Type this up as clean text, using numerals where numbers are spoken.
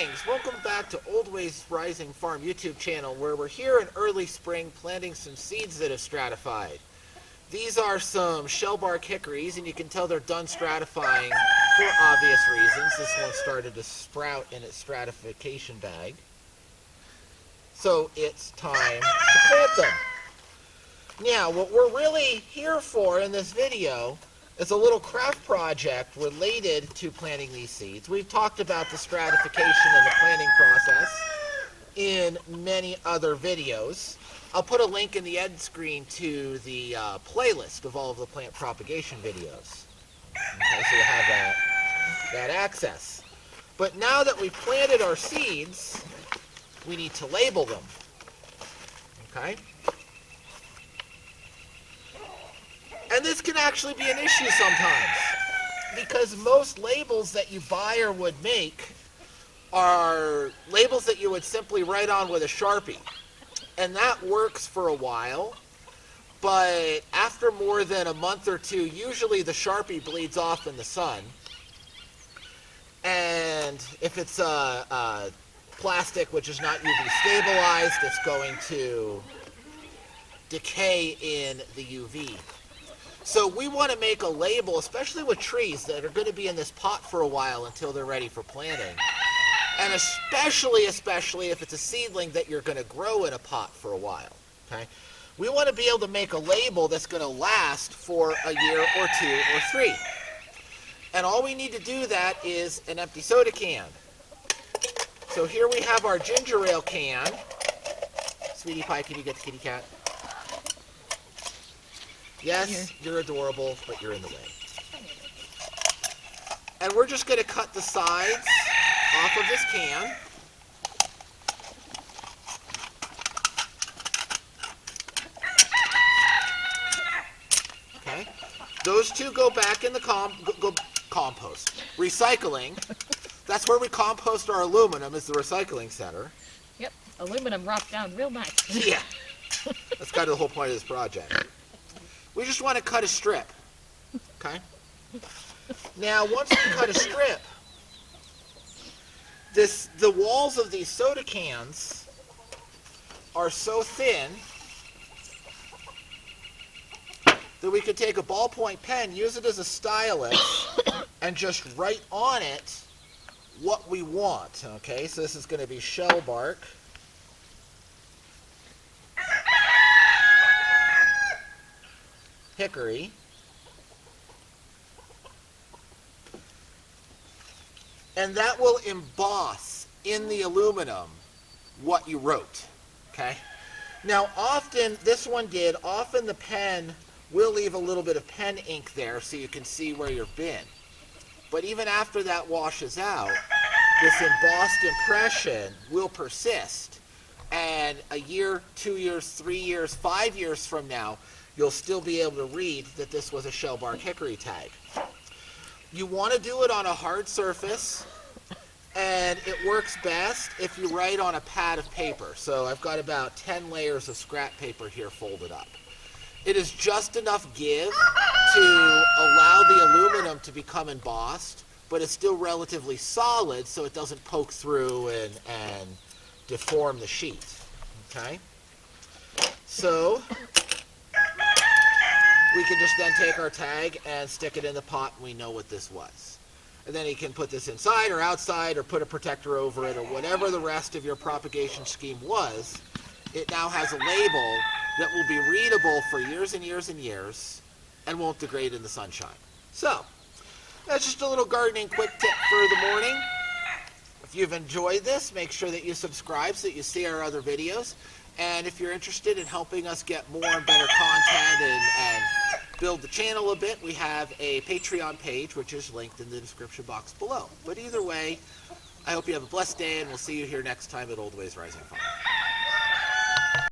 Greetings! Welcome back to Old Ways Rising Farm YouTube channel, where we're here in early spring planting some seeds that have stratified. These are some shellbark hickories, and you can tell they're done stratifying for obvious reasons. This one started to sprout in its stratification bag. So it's time to plant them. Now, what we're really here for in this video is a little craft project related to planting these seeds. We've talked about the stratification and the planting process in many other videos. I'll put a link in the end screen to the playlist of all of the plant propagation videos. Okay, so you have that access. But now that we've planted our seeds, we need to label them. Okay? And this can actually be an issue sometimes, because most labels that you buy or would make are labels that you would simply write on with a Sharpie. And that works for a while, but after more than a month or two, usually the Sharpie bleeds off in the sun. And if it's a plastic which is not UV stabilized, it's going to decay in the UV. So we want to make a label, especially with trees that are going to be in this pot for a while until they're ready for planting. And especially if it's a seedling that you're going to grow in a pot for a while. Okay? We want to be able to make a label that's going to last for a year or two or three. And all we need to do that is an empty soda can. So here we have our ginger ale can. Sweetie Pie, can you get the kitty cat? Yes, you're adorable, but you're in the way. And we're just going to cut the sides off of this can. Okay. Those two go back in the compost. Recycling. That's where we compost our aluminum, is the recycling center. Yep, aluminum rots down real nice. Yeah. That's kind of the whole point of this project. We just want to cut a strip. Okay? Now, once we cut a strip, the walls of these soda cans are so thin that we could take a ballpoint pen, use it as a stylus, and just write on it what we want. Okay, so this is going to be shell bark. Hickory. And that will emboss in the aluminum what you wrote. Okay? Now often, this one did, often the pen will leave a little bit of pen ink there so you can see where you've been. But even after that washes out, this embossed impression will persist. And a year, 2 years, 3 years, 5 years from now, you'll still be able to read that this was a shellbark hickory tag. You want to do it on a hard surface, and it works best if you write on a pad of paper. So I've got about 10 layers of scrap paper here folded up. It is just enough give to allow the aluminum to become embossed, but it's still relatively solid so it doesn't poke through and deform the sheet. Okay? So we can just then take our tag and stick it in the pot, and we know what this was. And then you can put this inside or outside or put a protector over it or whatever the rest of your propagation scheme was. It now has a label that will be readable for years and years and years and won't degrade in the sunshine. So, that's just a little gardening quick tip for the morning. If you've enjoyed this, make sure that you subscribe so that you see our other videos. And if you're interested in helping us get more and better content and build the channel a bit, we have a Patreon page, which is linked in the description box below. But either way, I hope you have a blessed day, and we'll see you here next time at Old Ways Rising Farm.